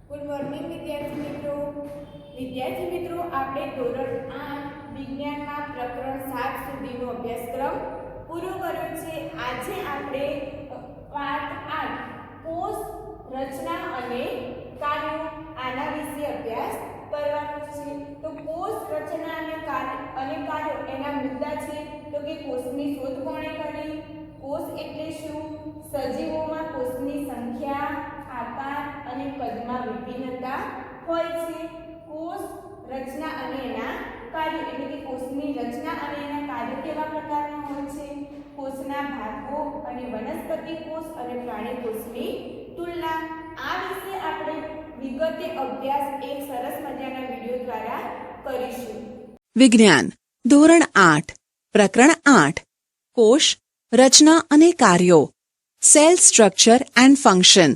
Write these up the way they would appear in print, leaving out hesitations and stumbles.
Good morning વિદ્યાર્થી મિત્રો આપણે ધોરણ 8 વિજ્ઞાનમાં પ્રકરણ 7 સુધીનો અભ્યાસક્રમ પૂરો કર્યો છે. આજે આપણે પાઠ 8 કોષ રચના અને કાર્યો આના વિશે અભ્યાસ કરવાનો છે. તો કોષ રચના અને કાર્યો એના મુદ્દા છે તો કે કોષની શોધ કોણે કરી, કોષ એટલે શું, સજીવોમાં કોષની સંખ્યા, આકાર અને કદમાં વિભિન્નતા હોય છે. કોષ રચના અને એના કાર્યો એટલે કે કોષની રચના અને એના કાર્યો કેવા પ્રકારના હોય છે, કોષના ભાગો અને વનસ્પતિ કોષ અને પ્રાણી કોષની તુલના. આ વિશે આપણે વિગતે અભ્યાસ એક સરસ મજાના વિડિયો દ્વારા કરીશું. વિજ્ઞાન ધોરણ 8 પ્રકરણ 8 કોષ રચના અને કાર્યો સેલ સ્ટ્રક્ચર એન્ડ ફંક્શન.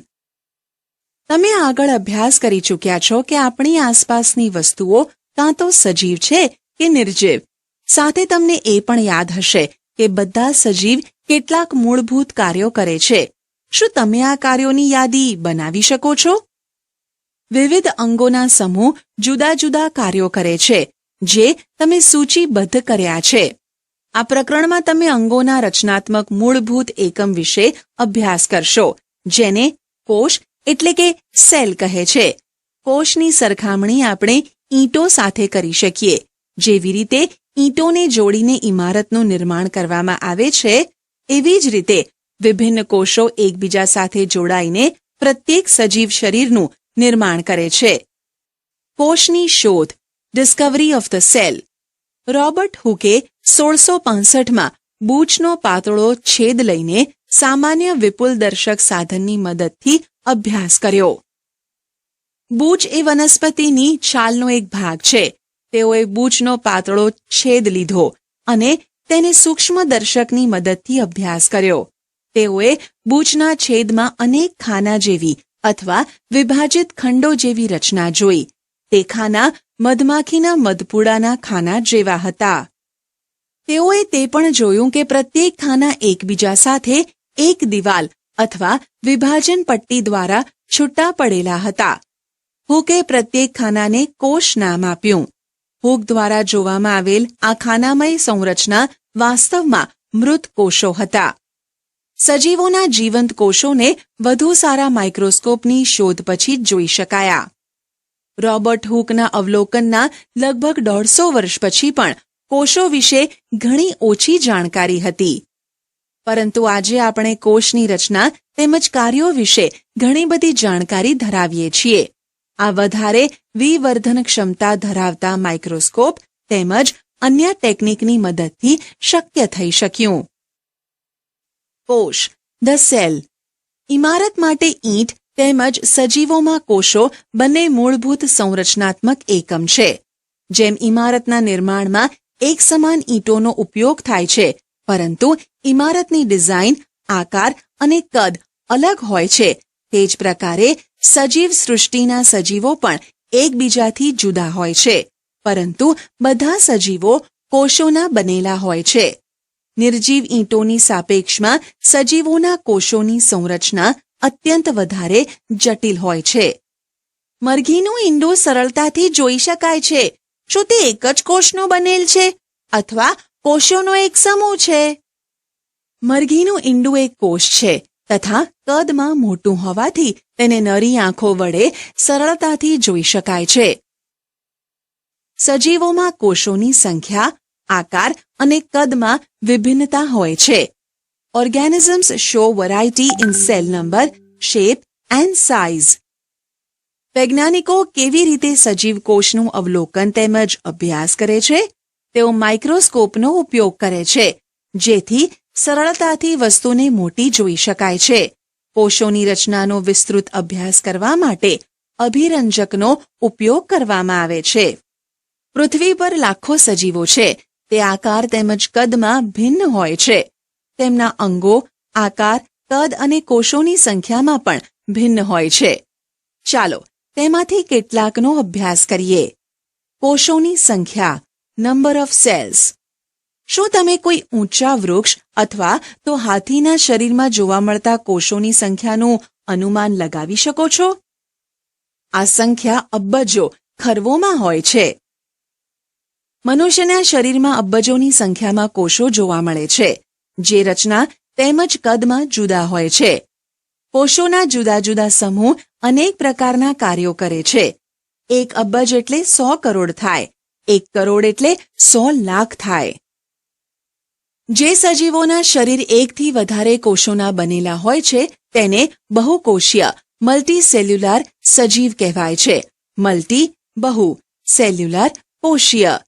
તમે આગળ અભ્યાસ કરી ચૂક્યા છો કે આપણી આસપાસની વસ્તુઓ કાં તો સજીવ છે કે નિર્જીવ. સાથે તમને એ પણ યાદ હશે કે બધા સજીવ કેટલાક મૂળભૂત કાર્યો કરે છે. શું તમે આ કાર્યોની યાદી બનાવી શકો છો? વિવિધ અંગોના સમૂહ જુદા જુદા કાર્યો કરે છે જે તમે સૂચિબદ્ધ કર્યા છે. આ પ્રકરણમાં તમે અંગોના રચનાત્મક મૂળભૂત એકમ વિશે અભ્યાસ કરશો જેને કોષ એટલે કે સેલ કહે છે. કોષની સરખામણી આપણે ઈંટો સાથે કરી શકીએ. જેવી રીતે ઈંટોને જોડીને ઇમારતનું નિર્માણ કરવામાં આવે છે એવી જ રીતે વિભિન્ન કોષો એકબીજા સાથે જોડાઈને પ્રત્યેક સજીવ શરીરનું નિર્માણ કરે છે. કોષની શોધ discovery of the cell. Robert હુકે 1665માં બૂચનો પાતળો છેદ લઈને સામાન્ય વિપુલ દર્શક સાધનની મદદથી અભ્યાસ કર્યો. બૂચ એ વનસ્પતિની છાલનો એક ભાગ છે. તેઓએ બૂચનો પાતળો છેદ લીધો અને તેને સૂક્ષ્મદર્શકની મદદથી અભ્યાસ કર્યો. તેઓએ બૂચના છેદમાં અનેક ખાના જેવી અથવા વિભાજિત ખંડો જેવી રચના જોઈ. તે ખાના મધમાખીના મધપૂડાના ખાના જેવા હતા. તેઓએ તે પણ જોયું કે પ્રત્યેક ખાના એકબીજા સાથે એક દિવાલ અથવા વિભાજન પટ્ટી દ્વારા છૂટા પડેલા હતા. હુકે પ્રત્યેક ખાનાને કોષ નામ આપ્યું. હુક દ્વારા જોવામાં આવેલ આ ખાનામય સંરચના વાસ્તવમાં મૃત કોષો હતા. સજીવોના જીવંત કોષોને વધુ સારા માઇક્રોસ્કોપની શોધ પછી જ જોઈ શકાયા. રોબર્ટ હુકના અવલોકનના લગભગ 150 વર્ષ પછી પણ કોષો વિશે ઘણી ઓછી જાણકારી હતી. પરંતુ આજે આપણે કોષની રચના તેમજ કાર્યો વિશે ઘણી બધી જાણકારી ધરાવીએ છીએ. આ વધારે વિવર્ધન ક્ષમતા ધરાવતા માઇક્રોસ્કોપ તેમજ અન્ય ટેકનિકની મદદથી શક્ય થઈ શક્યું. કોષ ધ સેલ. ઇમારત માટે ઈંટ તેમજ સજીવોમાં કોષો બંને મૂળભૂત સંરચનાત્મક એકમ છે. જેમ ઇમારતના નિર્માણમાં એક સમાન ઈંટોનો ઉપયોગ થાય છે પરંતુ ઇમારતની ડિઝાઇન, આકાર અને કદ અલગ હોય છે, તે જ પ્રકારે સજીવ સૃષ્ટિના સજીવો પણ એકબીજાથી જુદા હોય છે પરંતુ બધા સજીવો કોષોના બનેલા હોય છે. નિર્જીવ ઈંટોની સાપેક્ષમાં સજીવોના કોષોની સંરચના અત્યંત વધારે જટિલ હોય છે. મરઘીનું ઈંડું સરળતાથી જોઈ શકાય છે. શું તે એક જ કોષનો બનેલ છે અથવા કોષોનો એક સમૂહ છે? મરઘીનું ઈંડું એક કોષ છે તથા કદમાં મોટું હોવાથી તેને નરી આંખો વડે સરળતાથી જોઈ શકાય છે. સજીવોમાં કોષોની સંખ્યા, આકાર અને કદમાં વિભિન્નતા હોય છે. Organisms show variety in cell number, shape and size. વૈજ્ઞાનિકો કેવી રીતે સજીવ કોષનું અવલોકન તેમજ અભ્યાસ કરે છે? તેઓ માઇક્રોસ્કોપનો ઉપયોગ કરે છે જેથી સરળતાથી વસ્તુને મોટી જોઈ શકાય છે. કોષોની રચનાનો વિસ્તૃત અભ્યાસ કરવા માટે અભિરંજકનો ઉપયોગ કરવામાં આવે છે. પૃથ્વી પર લાખો સજીવો છે. તે આકાર તેમજ કદમાં ભિન્ન હોય છે. તેમના અંગો, આકાર, કદ અને કોષોની સંખ્યામાં પણ ભિન્ન હોય છે. ચાલો તેમાંથી કેટલાકનો અભ્યાસ કરીએ. કોષોની સંખ્યા, નંબર ઓફ સેલ્સ. શું તમે કોઈ ઊંચા વૃક્ષ અથવા તો હાથીના શરીરમાં જોવા મળતા કોષોની સંખ્યાનું અનુમાન લગાવી શકો છો? આ સંખ્યા અબજો ખરવોમાં હોય છે. મનુષ્યના શરીરમાં અબજોની સંખ્યામાં કોષો જોવા મળે છે, જે રચના તેમજ કદમાં જુદા હોય છે. કોષોના જુદા જુદા સમૂહ અનેક પ્રકારના કાર્યો કરે છે. 1 અબજ એટલે 100 કરોડ થાય. 1 કરોડ એટલે 100 લાખ થાય. જે સજીવોના શરીર 1 થી વધારે કોષોના બનેલા હોય છે તેને બહુકોષીય મલ્ટીસેલ્યુલર સજીવ કહેવાય છે. મલ્ટી બહુ, સેલ્યુલર કોષીય.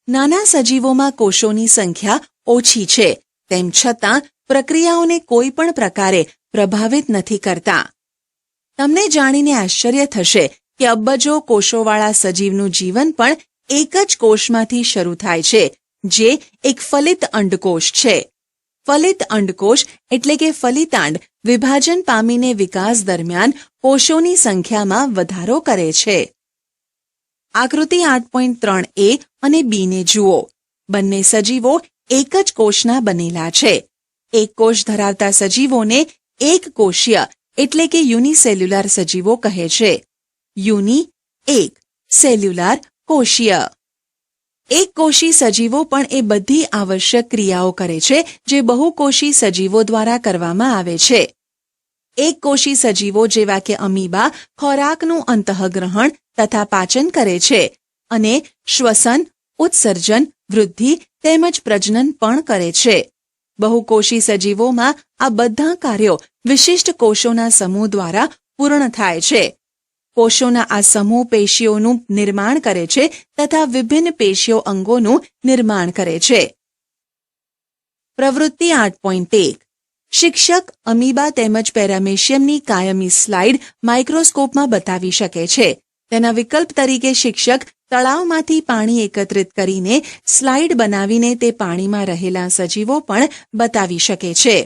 નાના સજીવોમાં કોષોની સંખ્યા ઓછી છે, તેમ છતાં પ્રક્રિયાઓને કોઈ પણ પ્રકારે પ્રભાવિત નથી કરતા. તમને જાણીને આશ્ચર્ય થશે કે અબજો કોષોવાળા સજીવનું જીવન પણ એક જ કોષમાંથી શરૂ થાય છે, જે એક ફલિત અંડકોષ છે. ફલિત અંડકોષ એટલે કે ફલિતાંડ વિભાજન પામીને વિકાસ દરમિયાન કોષોની સંખ્યામાં વધારો કરે છે. આકૃતિ 8.3a અને b ને જુઓ. બંને સજીવો એક જ કોષના બનેલા છે. એક કોષ ધરાવતા સજીવોને એક કોષીય એટલે કે યુનિસેલ્યુલર સજીવો કહે છે. યુનિ એક, સેલ્યુલર કોષીય. એક કોષી સજીવો પણ એ બધી આવશ્યક ક્રિયાઓ કરે છે જે બહુકોષી સજીવો દ્વારા કરવામાં આવે છે. એક કોષી સજીવો જેવા કે અમીબા ખોરાકનું અંતઃગ્રહણ તથા પાચન કરે છે અને શ્વસન, ઉત્સર્જન, વૃદ્ધિ તેમજ પ્રજનન પણ કરે છે. બહુકોષી સજીવોમાં આ બધા કાર્યો વિશિષ્ટ કોષોના સમૂહ દ્વારા પૂર્ણ થાય છે. કોષોના આ સમૂહ પેશીઓનું નિર્માણ કરે છે તથા વિભિન્ન પેશીઓ અંગોનું નિર્માણ કરે છે. પ્રવૃત્તિ 8.1. શિક્ષક અમીબા તેમજ પેરામેશિયમની કાયમી સ્લાઇડ માઇક્રોસ્કોપમાં બતાવી શકે છે. તેના વિકલ્પ તરીકે શિક્ષક તળાવમાંથી પાણી એકત્રિત કરીને સ્લાઇડ બનાવીને તે પાણીમાં રહેલા સજીવો પણ બતાવી શકે છે.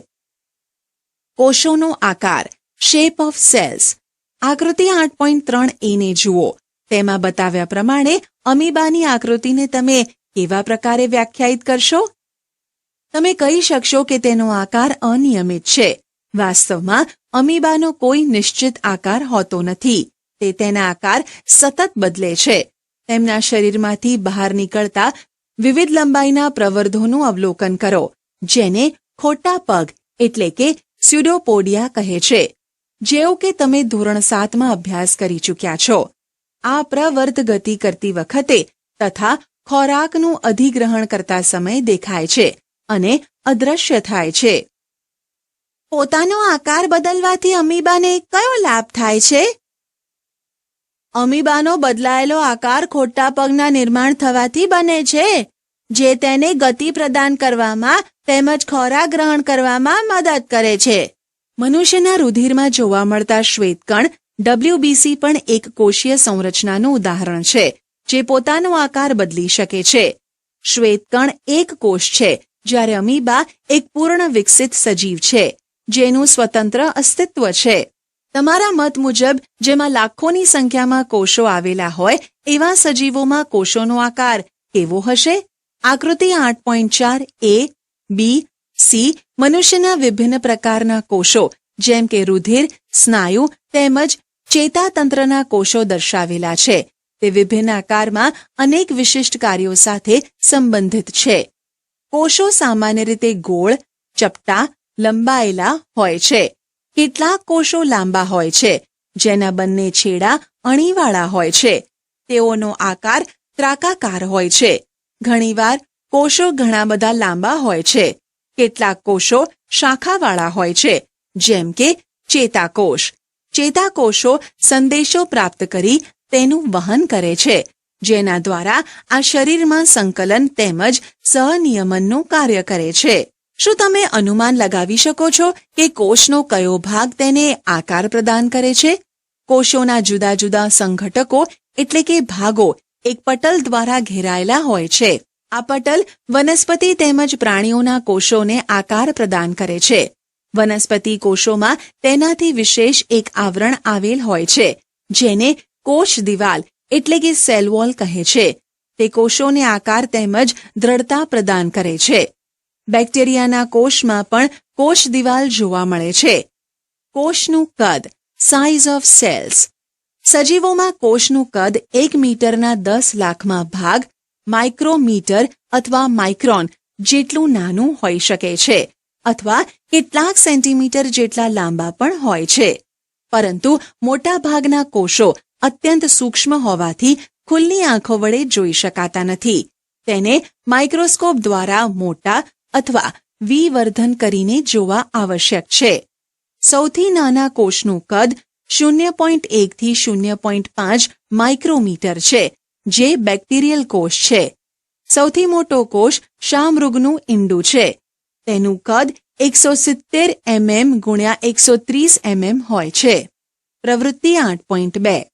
કોષોનો આકાર, શેપ ઓફ સેલ્સ. આકૃતિ 8.3a ને જુઓ. તેમાં બતાવ્યા પ્રમાણે અમીબાની આકૃતિને તમે કેવા પ્રકારે વ્યાખ્યાયિત કરશો? તમે કહી શકશો કે તેનો આકાર અનિયમિત છે. વાસ્તવમાં અમીબાનો કોઈ નિશ્ચિત આકાર હોતો નથી. તે તેના આકાર સતત બદલે છે. તેમના શરીરમાંથી બહાર નીકળતા વિવિધ લંબાઈના પ્રવર્ધોનું અવલોકન કરો, જેને ખોટા પગ એટલે કે સ્યુડોપોડિયા કહે છે. જેવું કે તમે ધોરણ 7માં અભ્યાસ કરી ચૂક્યા છો. આ પ્રવર્ધ ગતિ કરતી વખતે તથા ખોરાકનું અધિગ્રહણ કરતા સમયે દેખાય છે અને અદૃશ્ય થાય છે. પોતાનો આકાર બદલવાથી અમીબાને કયો લાભ થાય છે? અમીબાનો બદલાયેલો આકાર ખોટા પગના નિર્માણ થવાથી બને છે, જે તેને ગતિ પ્રદાન કરવામાં તેમજ ખોરાક ગ્રહણ કરવામાં મદદ કરે છે. મનુષ્યના રુધિરમાં જોવા મળતા શ્વેતકણ WBC પણ એક કોષીય સંરચનાનું ઉદાહરણ છે, જે પોતાનો આકાર બદલી શકે છે. શ્વેતકણ એક કોષ છે, જ્યારે અમીબા એક પૂર્ણ વિકસિત સજીવ છે, જેનું સ્વતંત્ર અસ્તિત્વ છે. તમારા મત મુજબ જેમાં લાખોની સંખ્યામાં કોષો આવેલા હોય એવા સજીવોમાં કોષોનો આકાર કેવો હશે? આકૃતિ 8.4a, b, c મનુષ્યના વિભિન્ન પ્રકારના કોષો જેમ કે રુધિર, સ્નાયુ તેમજ ચેતાતંત્રના કોષો દર્શાવેલા છે. તે વિભિન્ન આકારમાં અનેક વિશિષ્ટ કાર્યો સાથે સંબંધિત છે. કોષો સામાન્ય રીતે ગોળ, ચપટા, લંબાયેલા હોય છે. કેટલાક કોષો લાંબા હોય છે, જેના બંને છેડા અણીવાળા હોય છે. તેઓનો આકાર ત્રાકાકાર હોય છે. ઘણીવાર કોષો ઘણા બધા લાંબા હોય છે. કેટલાક કોષો શાખાવાળા હોય છે, જેમ કે ચેતાકોષ. ચેતાકોષો સંદેશો પ્રાપ્ત કરી તેનું વહન કરે છે, જેના દ્વારા આ શરીરમાં સંકલન તેમજ સહનિયમનનું કાર્ય કરે છે. શું તમે અનુમાન લગાવી શકો છો કે કોષનો કયો ભાગ તેને આકાર પ્રદાન કરે છે? કોષોના જુદા જુદા સંઘટકો એટલે કે ભાગો એક પટલ દ્વારા ઘેરાયેલા હોય છે. આ પટલ વનસ્પતિ તેમજ પ્રાણીઓના કોષોને આકાર પ્રદાન કરે છે. વનસ્પતિ કોષોમાં તેનાથી વિશેષ એક આવરણ આવેલ હોય છે, જેને કોષ દિવાલ એટલે કે સેલ વોલ કહે છે. તે કોષોને આકાર તેમજ દ્રઢતા પ્રદાન કરે છે. બેક્ટેરિયાના કોષમાં પણ કોષ દિવાલ જોવા મળે છે. કોષનું કદ, સાઇઝ ઓફ સેલ્સ. સજીવોમાં કોષનું કદ 1 મીટરના 10 લાખમાં ભાગ માઇક્રોમીટર અથવા માઇક્રોન જેટલું નાનું હોઈ શકે છે અથવા કેટલાક સેન્ટીમીટર જેટલા લાંબા પણ હોય છે. પરંતુ મોટા ભાગના કોષો અત્યંત સૂક્ષ્મ હોવાથી ખુલ્લી આંખો વડે જોઈ શકાતા નથી. તેને માઇક્રોસ્કોપ દ્વારા મોટા અથવા વિવર્ધન કરીને જોવા આવશ્યક છે. સૌથી નાના કોષનું કદ 0.1 થી 0.5 માઇક્રોમીટર છે, જે બેક્ટેરિયલ કોષ છે. સૌથી મોટો કોષ શામૃગનું ઈંડું છે. તેનું કદ 170 mm ગુણ્યા 130 mm હોય છે. પ્રવૃત્તિ 8.2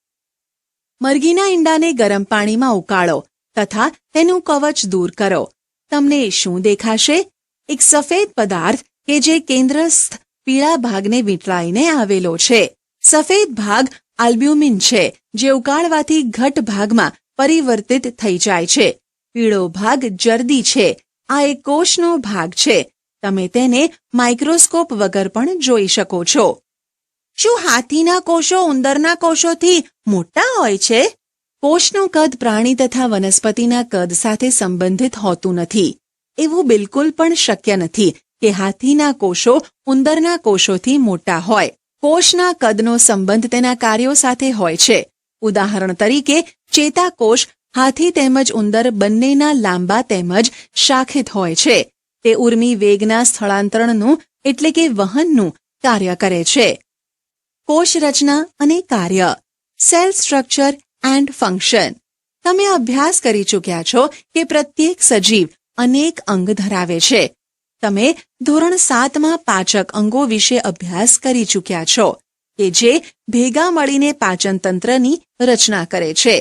મરઘીના ઈંડાને ગરમ પાણીમાં ઉકાળો તથા તેનું કવચ દૂર કરો. તમને શું દેખાશે? એક સફેદ પદાર્થ કે જે કેન્દ્રસ્થ પીળા ભાગને વીંટળાઈને આવેલો છે. સફેદ ભાગ આલ્બ્યુમિન છે, જે ઉકાળવાથી ઘટ ભાગમાં પરિવર્તિત થઈ જાય છે. પીળો ભાગ જરદી છે. આ એક કોષનો ભાગ છે. તમે તેને માઇક્રોસ્કોપ વગર પણ જોઈ શકો છો. શું હાથીના કોષો ઉંદરના કોષોથી મોટા હોય છે? કોષનું કદ પ્રાણી તથા વનસ્પતિના કદ સાથે સંબંધિત હોતું નથી. એવું બિલકુલ પણ શક્ય નથી કે હાથીના કોષો ઉંદરના કોષોથી મોટા હોય. કોષના કદનો સંબંધ તેના કાર્યો સાથે હોય છે. ઉદાહરણ તરીકે ચેતાકોષ હાથી તેમજ ઉંદર બંનેના લાંબા તેમજ શાખિત હોય છે. તે ઉર્મી વેગના સ્થળાંતરણનું એટલે કે વહનનું કાર્ય કરે છે. કોષ રચના અને કાર્ય, સેલ સ્ટ્રક્ચર એન્ડ ફંક્શન. તમે અભ્યાસ કરી ચૂક્યા છો કે પ્રત્યેક સજીવ અનેક અંગ ધરાવે છે. તમે ધોરણ 7માં પાચક અંગો વિશે અભ્યાસ કરી ચૂક્યા છો કે જે ભેગા મળીને પાચન તંત્રની રચના કરે છે.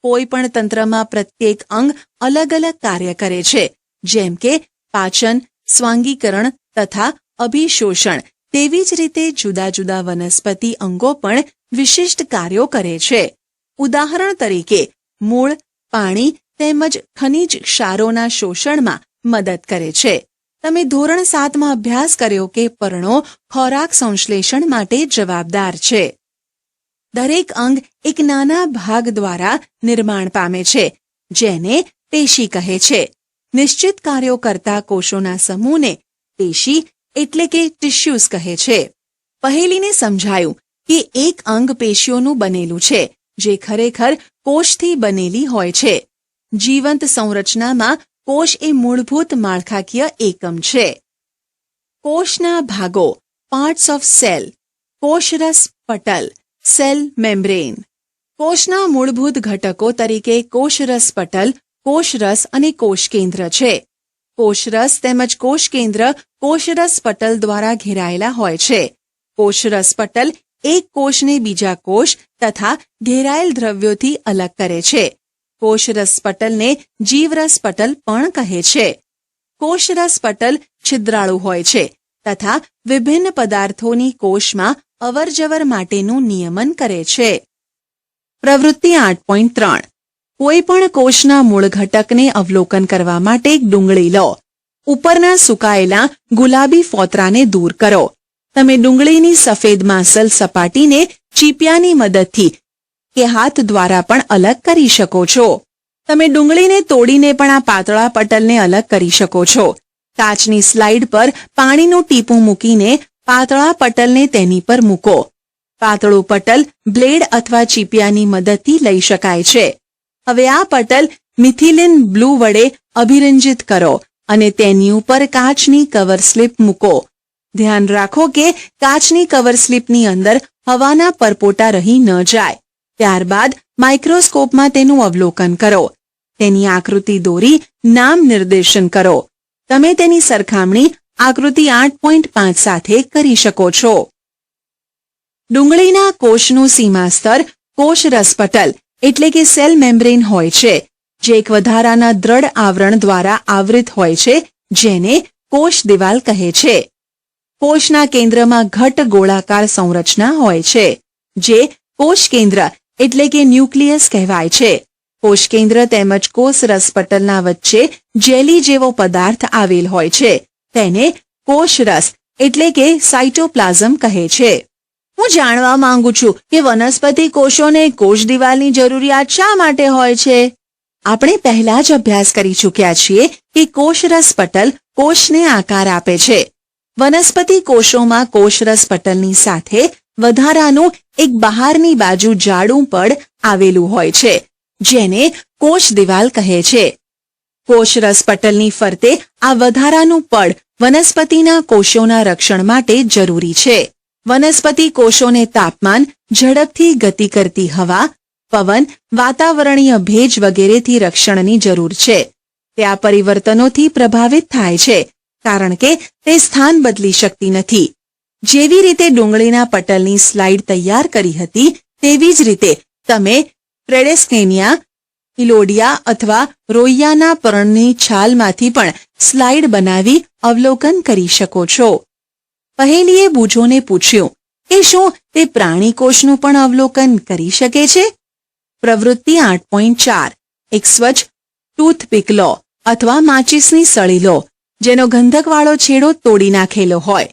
કોઈ પણ તંત્રમાં પ્રત્યેક અંગ અલગ અલગ કાર્ય કરે છે, જેમ કે પાચન, સ્વાંગીકરણ તથા અભિશોષણ. તેવી જ રીતે જુદા જુદા વનસ્પતિ અંગો પણ વિશિષ્ટ કાર્યો કરે છે. ઉદાહરણ તરીકે મૂળ, પાણી તેમજ ખનિજ ક્ષારોના શોષણમાં મદદ કરે છે. તમે ધોરણ 7માં અભ્યાસ કર્યો કે પર્ણો ખોરાક સંશ્લેષણ માટે જવાબદાર છે. દરેક અંગ એક નાના ભાગ દ્વારા નિર્માણ પામે છે, જેને પેશી કહે છે. નિશ્ચિત કાર્યો કરતા કોષોના સમૂહને પેશી એટલે કે ટિશ્યુઝ કહે છે. પહેલીને સમજાયું કે એક અંગ પેશીઓનું બનેલું છે, જે ખરેખર કોષથી બનેલી હોય છે. જીવંત સંરચનામાં કોષ એ મૂળભૂત માળખાકીય એકમ છે. કોષના ભાગો, પાર્ટ્સ ઓફ સેલ. કોષરસ પટલ, સેલ મેમ્બ્રેન. કોષના મૂળભૂત ઘટકો તરીકે કોષરસ પટલ, કોષરસ અને કોષકેન્દ્ર છે. કોષરસ તેમજ કોષકેન્દ્ર કોષરસ પટલ દ્વારા ઘેરાયેલા હોય છે. કોષરસ પટલ એક કોષને બીજા કોષ તથા ઘેરાયેલ દ્રવ્યોથી અલગ કરે છે. કોષરસ પટલને જીવરસ પટલ પણ કહે છે. કોષરસ પટલ છિદ્રાળુ હોય છે તથા વિભિન્ન પદાર્થોની કોષમાં અવરજવર માટેનું નિયમન કરે છે. પ્રવૃત્તિ 8.3 કોઈ પણ કોષના મૂળ ઘટકને અવલોકન કરવા માટે એક ડુંગળી લો. ઉપરના સુકાયેલા ગુલાબી ફોતરાને દૂર કરો. તમે ડુંગળીની સફેદ માંસલ સપાટીને ચીપિયાની મદદથી કે હાથ દ્વારા પણ અલગ કરી શકો છો. તમે ડુંગળીને તોડીને પણ આ પાતળા પટલને અલગ કરી શકો છો. કાચની સ્લાઇડ પર પાણીનું ટીપું મૂકીને પાતળા પટલને તેની પર મૂકો. પાતળું પટલ બ્લેડ અથવા ચીપિયાની મદદથી લઈ શકાય છે. હવે આ પટલ મિથિલિન બ્લુ વડે અભિરંજિત કરો અને તેની ઉપર કાચની કવર સ્લિપ મૂકો. ધ્યાન રાખો કે કાચની કવર સ્લિપની અંદર હવાના પરપોટા રહી ન જાય. ત્યારબાદ માઇક્રોસ્કોપમાં તેનું અવલોકન કરો. તેની આકૃતિ દોરી નામ નિર્દેશન કરો. તમે તેની સરખામણી આકૃતિ 8.5 સાથે કરી શકો છો. ડુંગળીના કોષનું સીમાસ્તર કોષરસ પટલ એટલે કે સેલ મેમ્બ્રેન હોય છે, જે એક વધારાના દ્રઢ આવરણ દ્વારા આવૃત હોય છે, જેને કોષ દિવાલ કહે છે. કોષના કેન્દ્રમાં ઘટ ગોળાકાર સંરચના હોય છે, જે કોષ કેન્દ્ર એટલે કે ન્યુક્લિયસ કહેવાય છે. કોષ કેન્દ્ર તેમજ કોષરસ પટલના વચ્ચે જેલી જેવો પદાર્થ આવેલ હોય છે, તેને કોષરસ એટલે કે સાઇટોપ્લાઝમ કહે છે. હું જાણવા માંગુ છું કે વનસ્પતિ કોષોને કોષ દિવાલની જરૂરિયાત શા માટે હોય છે? આપણે પહેલા જ અભ્યાસ કરી ચૂક્યા છીએ કે કોષરસ પટલ કોષને આકાર આપે છે. વનસ્પતિ કોષોમાં કોષરસ પટલની સાથે વધારાનું એક બહારની બાજુ જાડું પડ આવેલું હોય છે, જેને કોષ દિવાલ કહે છે. કોષરસ પટલની ફરતે આ વધારાનું પડ વનસ્પતિના કોષોના રક્ષણ માટે જરૂરી છે. વનસ્પતિ કોષોને તાપમાન, ઝડપથી ગતિ કરતી હવા, પવન, વાતાવરણીય ભેજ વગેરેથી રક્ષણની જરૂર છે. તે આ પરિવર્તનોથી પ્રભાવિત થાય છે, કારણ કે તે સ્થાન બદલી શકતી નથી. જેવી રીતે ડુંગળીના પટલની સ્લાઇડ તૈયાર કરી હતી, તેવી જ રીતે તમે ટ્રેડેસ્કેનિયા, ઇલોડિયા અથવા રોઇયાના પર્ણની છાલમાંથી પણ સ્લાઇડ બનાવી અવલોકન કરી શકો છો. પહેલીએ બુજોને પૂછ્યું કે શું તે પ્રાણી કોષનું પણ અવલોકન કરી શકે છે? પ્રવૃત્તિ 8.4 એક સ્વચ્છ ટૂથપીક લો અથવા માચીસની સળી લો, જેનો ગંધકવાળો છેડો તોડી નાખેલો હોય.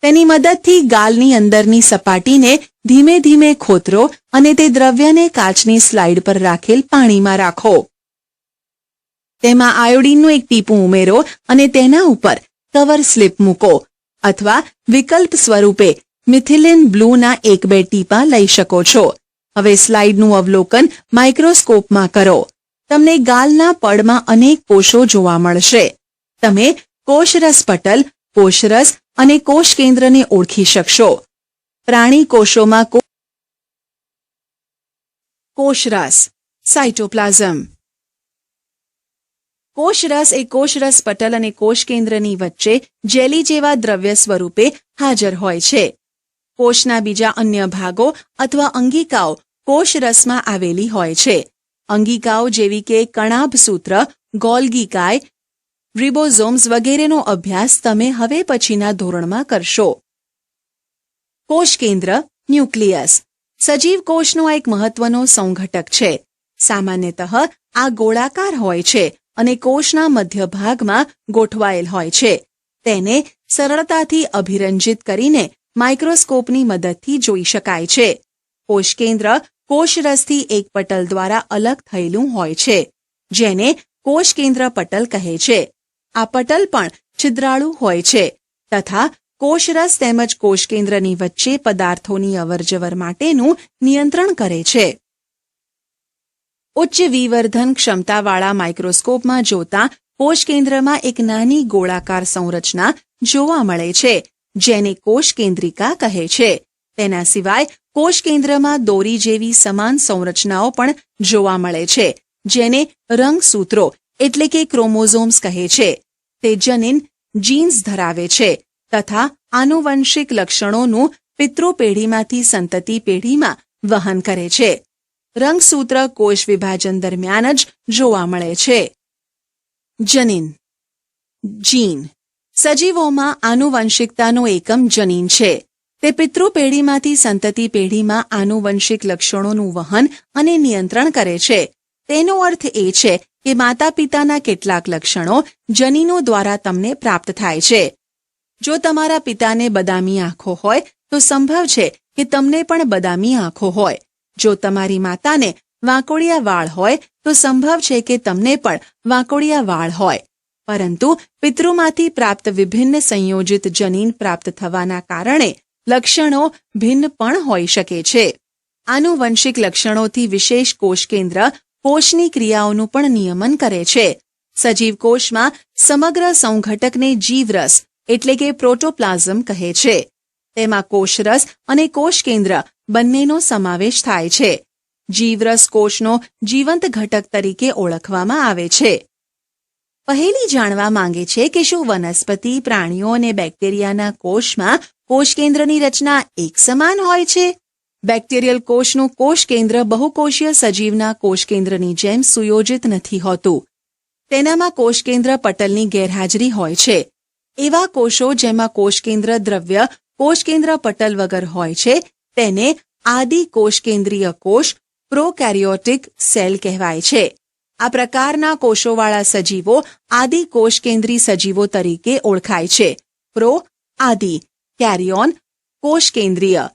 તેની મદદથી ગાલની અંદરની સપાટીને ધીમે ધીમે ખોતરો અને તે દ્રવ્યને કાચની સ્લાઇડ પર રાખેલ પાણીમાં રાખો. તેમાં આયોડીનનું એક ટીપું ઉમેરો અને તેના ઉપર કવર સ્લિપ મૂકો, અથવા વિકલ્પ સ્વરૂપે મિથિલિન બ્લૂના 1-2 ટીપાં લઈ શકો છો. હવે સ્લાઇડનું અવલોકન માઇક્રોસ્કોપમાં કરો. તમને ગાલના પડમાં અનેક કોષો જોવા મળશે. તમે કોષરસ પટલ, કોષરસ અને કોષ કેન્દ્રને ઓળખી શકશો. પ્રાણી કોષોમાં કોષરસ, સાયટોપ્લાઝમ. કોષરસ એ કોષરસ પટલ અને કોષ કેન્દ્રની વચ્ચે જેલી જેવા દ્રવ્ય સ્વરૂપે હાજર હોય છે. કોષના બીજા અન્ય ભાગો અથવા અંગિકાઓ કોષરસમાં આવેલી હોય છે. અંગિકાઓ જેવી કે કણાભસૂત્ર, ગોલ્ગી કાય, રિબોઝોમ્સ વગેરેનો અભ્યાસ તમે હવે પછીના ધોરણમાં કરશો. કોષ કેન્દ્ર, ન્યુક્લિયસ. સજીવ કોષનો એક મહત્વનો સંઘટક છે. સામાન્યતઃ આ ગોળાકાર હોય છે અને કોષના મધ્ય ભાગમાં ગોઠવાયેલ હોય છે. તેને સરળતાથી અભિરંજિત કરીને માઇક્રોસ્કોપની મદદથી જોઈ શકાય છે. કોષ કેન્દ્ર કોષરસથી એક પટલ દ્વારા અલગ થયેલું હોય છે, જેને કોષ કેન્દ્ર પટલ કહે છે. આ પટલ પણ છિદ્રાળુ હોય છે તથા કોષરસ તેમજ કોષ કેન્દ્રની વચ્ચે પદાર્થોની અવરજવર માટેનું નિયંત્રણ કરે છે. ઉચ્ચ વિવર્ધન ક્ષમતાવાળા માઇક્રોસ્કોપમાં જોતા કોષ કેન્દ્રમાં એક નાની ગોળાકાર સંરચના જોવા મળે છે, જેને કોષ કેન્દ્રિકા કહે છે. તેના સિવાય કોષ કેન્દ્રમાં દોરી જેવી સમાન સંરચનાઓ પણ જોવા મળે છે, જેને રંગસૂત્રો એટલે કે ક્રોમોઝોમ્સ કહે છે. તે જનીન, જીન્સ ધરાવે છે તથા આનુવંશિક લક્ષણોનું પિતૃપેઢીમાંથી સંતતિ પેઢીમાં વહન કરે છે. રંગસૂત્ર કોષ વિભાજન દરમિયાન જ જોવા મળે છે. જનીન, જીન. સજીવોમાં આનુવંશિકતાનો એકમ જનીન છે. તે પિતૃપેઢીમાંથી સંતતિ પેઢીમાં આનુવંશિક લક્ષણોનું વહન અને નિયંત્રણ કરે છે. તેનો અર્થ એ છે કે માતા પિતાના કેટલાક લક્ષણો જનીનો દ્વારા તમને પ્રાપ્ત થાય છે. જો તમારા પિતાને બદામી આંખો હોય તો સંભવ છે કે તમને પણ બદામી આંખો હોય. જો તમારી માતાને વાંકોડિયા વાળ હોય તો સંભવ છે કે તમને પણ વાંકોડિયા વાળ હોય. પરંતુ પિતૃમાંથી પ્રાપ્ત વિભિન્ન સંયોજિત જનીન પ્રાપ્ત થવાના કારણે લક્ષણો ભિન્ન પણ હોઈ શકે છે. આનુવંશિક લક્ષણોથી વિશેષ કોષ કેન્દ્ર કોષની ક્રિયાઓનું પણ નિયમન કરે છે. સજીવ કોષમાં સમગ્ર સંઘટકને જીવરસ એટલે કે પ્રોટોપ્લાઝમ કહે છે. તેમાં કોષરસ અને કોષ કેન્દ્ર બંનેનો સમાવેશ થાય છે. જીવરસ કોષનો જીવંત ઘટક તરીકે ઓળખવામાં આવે છે. પહેલી જાણવા માંગે છે કે શું વનસ્પતિ, પ્રાણીઓ અને બેક્ટેરિયાના કોષમાં કોષ કેન્દ્રની રચના એક સમાન હોય છે? બેક્ટેરિયલ કોષનું કોષ કેન્દ્ર બહુકોષીય સજીવના કોષ કેન્દ્રની જેમ સુયોજિત નથી હોતું. તેનામાં કોષ કેન્દ્ર પટલની ગેરહાજરી હોય છે. એવા કોષો જેમાં કોષ કેન્દ્ર દ્રવ્ય કોષ કેન્દ્ર પટલ વગર હોય છે તેને આદિ કોષ કેન્દ્રીય કોષ, પ્રોકેરિયોટિક સેલ કહેવાય છે. આ પ્રકારના કોષોવાળા સજીવો આદિ કોષ કેન્દ્રી સજીવો તરીકે ઓળખાય છે. પ્રો આદિ, કેરિયોન કોષ કેન્દ્રીય.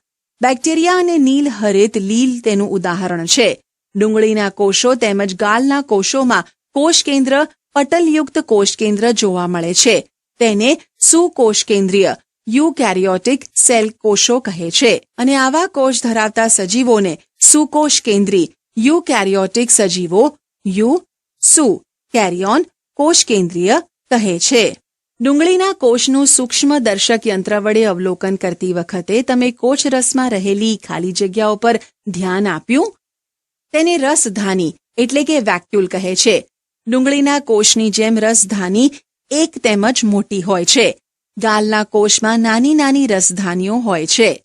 બેક્ટેરિયા અને નીલ હરિત લીલ તેનું ઉદાહરણ છે. ડુંગળીના કોષો તેમજ ગાલના કોષોમાં કોષ કેન્દ્ર પટલયુક્ત કોષ કેન્દ્ર જોવા મળે છે. તેને સુકોષકેન્દ્રીય યુકેરિયોટિક સેલ કોષો કહે છે અને આવા કોષ ધરાવતા સજીવોને સુકોષકેન્દ્રી યુકેરિયોટિક સજીવો કેરિયોન કોષકેન્દ્રીય કહે છે. ડુંગળીના કોષનું સૂક્ષ્મ દર્શક યંત્ર વડે અવલોકન કરતી વખતે તમે કોષરસમાં રહેલી ખાલી જગ્યાઓ પર ધ્યાન આપ્યું? તેને રસધાની એટલે કે વેક્યુલ કહે છે. ડુંગળીના કોષની જેમ રસધાની એક તેમજ મોટી હોય છે. ગાલના કોષમાં નાની નાની રસધાનીઓ હોય છે.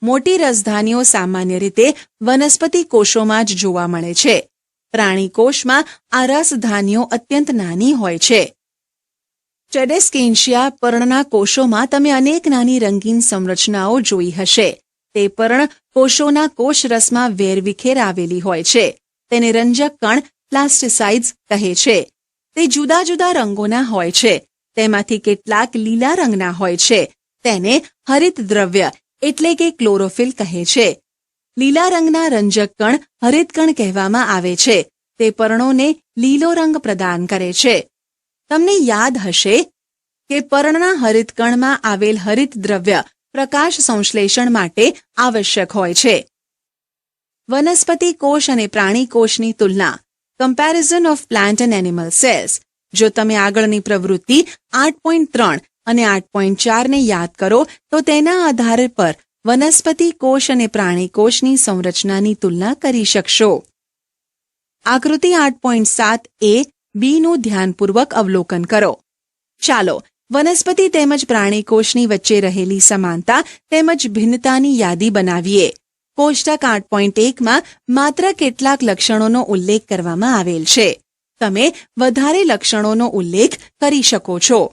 મોટી રસધાનીઓ સામાન્ય રીતે વનસ્પતિ કોષોમાં જ જોવા મળે છે. પ્રાણી કોષમાં આ રસધાનીઓ અત્યંત નાની હોય છે. ચેડેસ્કેન્શિયા પર્ણના કોષોમાં તમે અનેક નાની રંગીન સંરચનાઓ જોઈ હશે. તે પર્ણ કોષોના કોષરસમાં વેરવિખેર આવેલી હોય છે. તેને રંજક કણ પ્લાસ્ટિસાઇડ્સ કહે છે. તે જુદા જુદા રંગોના હોય છે. તેમાંથી કેટલાક લીલા રંગના હોય છે. તેને હરિત દ્રવ્ય એટલે કે ક્લોરોફિલ કહે છે. લીલા રંગના રંજક કણ હરિતકણ કહેવામાં આવે છે. તે પર્ણોને લીલો રંગ પ્રદાન કરે છે. તમને યાદ હશે કે પર્ણના હરિતકણમાં આવેલ હરિત દ્રવ્ય પ્રકાશ સંશ્લેષણ માટે આવશ્યક હોય છે. વનસ્પતિ કોષ અને પ્રાણી કોષની તુલના. Comparison of plant and animal cells. જો તમે આગળની પ્રવૃત્તિ 8.3 અને 8.4 ને યાદ કરો તો તેના આધાર પર વનસ્પતિ કોષ અને પ્રાણી કોષની સંરચનાની તુલના કરી શકશો. આકૃતિ 8.7 એ બીનું ધ્યાનપૂર્વક અવલોકન કરો. ચાલો વનસ્પતિ તેમજ પ્રાણી કોષની વચ્ચે રહેલી સમાનતા તેમજ ભિન્નતાની યાદી બનાવીએ. કોષ્ટક 8.1માં માત્ર કેટલાક લક્ષણોનો ઉલ્લેખ કરવામાં આવેલ છે. તમે વધારે લક્ષણોનો ઉલ્લેખ કરી શકો છો.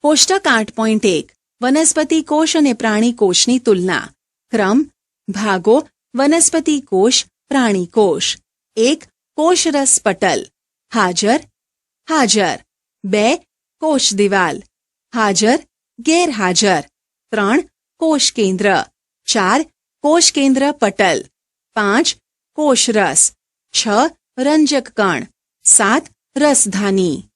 કોષ્ટક 8.1 વનસ્પતિ કોષ અને પ્રાણી કોષની તુલના. ક્રમ, ભાગો, વનસ્પતિ કોષ, પ્રાણી કોષ. 1. કોષરસ પટલ. હાજર, 2. કોષ દિવાલ. હાજર, ગેરહાજર. 3. કોષ કેન્દ્ર. 4. કોષ કેન્દ્ર પટલ. 5. કોષરસ. 6. રંજક કણ. 7. રસધાની.